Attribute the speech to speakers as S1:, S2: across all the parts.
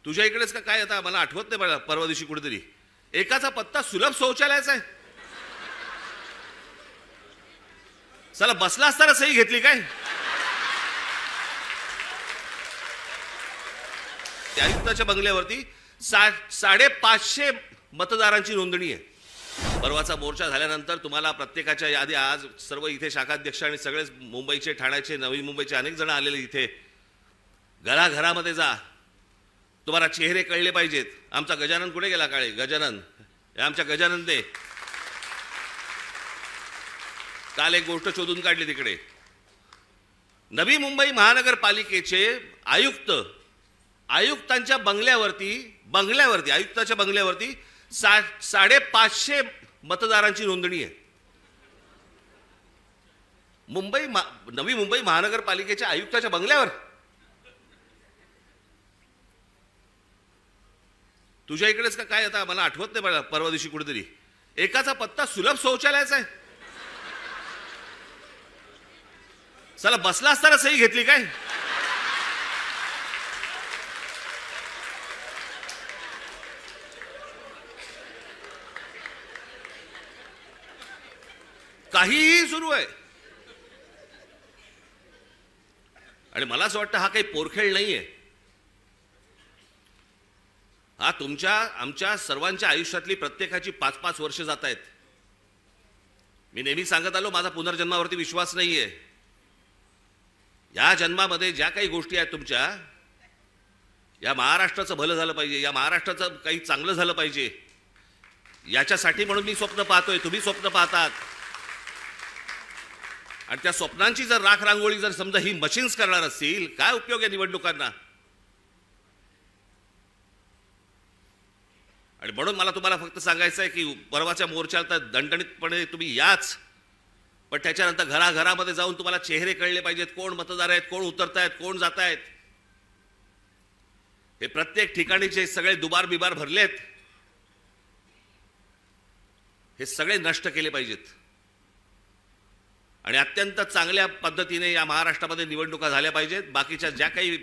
S1: तुझ्या इकडेच का काय? आता मला आठवत नाही, मला परवा दिवशी कुठेतरी एकाचा पत्ता सुलभ शौचालयाचा आहे. चला बसला असताना सही घेतली काय? त्या आयुक्ताच्या बंगल्यावरती 550 मतदारांची नोंदणी आहे. परवाचा मोर्चा झाल्यानंतर तुम्हाला प्रत्येकाच्या यादी, आज सर्व इथे शाखाध्यक्ष आणि सगळेच मुंबईचे, ठाण्याचे, नवी मुंबईचे अनेक जण आलेले इथे. घराघरामध्ये जा, तुम्हाला चेहरे कळले पाहिजेत. आमचा गजानन कुठे गेला? काळे गजानन, आमच्या गजानन दे. काल एक गोष्ट शोधून काढली तिकडे. नवी मुंबई महानगरपालिकेचे आयुक्तांच्या बंगल्यावरती आयुक्ताच्या बंगल्यावरती 550 मतदारांची नोंदणी आहे. नवी मुंबई महानगरपालिकेच्या आयुक्ताच्या बंगल्यावर. तुझ्या इकडेच का काय? आता मला आठवत नाही, मला परवा दिवशी कुठेतरी एकाचा पत्ता सुलभ शौचालयाचा आहे. चला बसला असताना सही घेतली काय? काहीही सुरू आहे. आणि मला असं वाटतं हा काही पोरखेळ नाहीये. हा आमच्या सर्वांच्या आयुष्यातली प्रत्येकाची 5-5 वर्ष जात आहेत. मी नेहमी सांगत आलो, माझा पुनर्जन्मावरती विश्वास नाहीये. या जन्मामध्ये ज्या काही गोष्टी आहेत तुमच्या, या महाराष्ट्राचं भलं झालं पाहिजे, या महाराष्ट्राचं काही चांगलं झालं पाहिजे, याच्यासाठी म्हणून मी स्वप्न पाहतोय, तुम्ही स्वप्न पाहतात. आणि त्या स्वप्नांची जर राख रांगोळी जर समजा ही मशीन्स करणार असतील, काय उपयोग आहे निवडणुकांना? आणि म्हणून मला तुम्हाला फक्त सांगायचं आहे की परवाच्या मोर्चाला तर दणदणीतपणे तुम्ही याच, पण त्याच्यानंतर घराघरामध्ये जाऊन तुम्हाला चेहरे कळले पाहिजेत. कोण मतदार आहेत, कोण उतरतायत, कोण जात आहेत. हे प्रत्येक ठिकाणी जे सगळे दुबार बिबार भरलेत, हे सगळे नष्ट केले पाहिजेत. आणि अत्यंत चांगल्या पद्धतीने या महाराष्ट्रामध्ये निवडणुका झाल्या पाहिजेत. बाकीच्या ज्या काही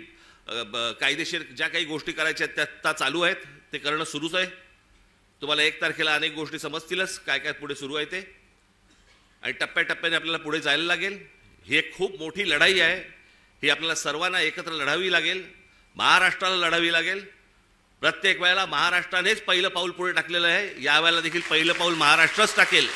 S1: कायदेशीर ज्या काही गोष्टी करायच्या आहेत त्या चालू आहेत, ते करणं सुरूच आहे. तुम्हाला 1 तारखेला अनेक गोष्टी समजतीलच काय काय पुढे सुरू आहे ते. आणि टप्प्याटप्प्याने आपल्याला पुढे जायला लागेल. ही एक खूप मोठी लढाई आहे. ही आपल्याला सर्वांना एकत्र लढावी लागेल, महाराष्ट्राला लढावी लागेल. प्रत्येक वेळेला महाराष्ट्रानेच पहिलं पाऊल पुढे टाकलेलं आहे. यावेळेला देखील पहिलं पाऊल महाराष्ट्रच टाकेल.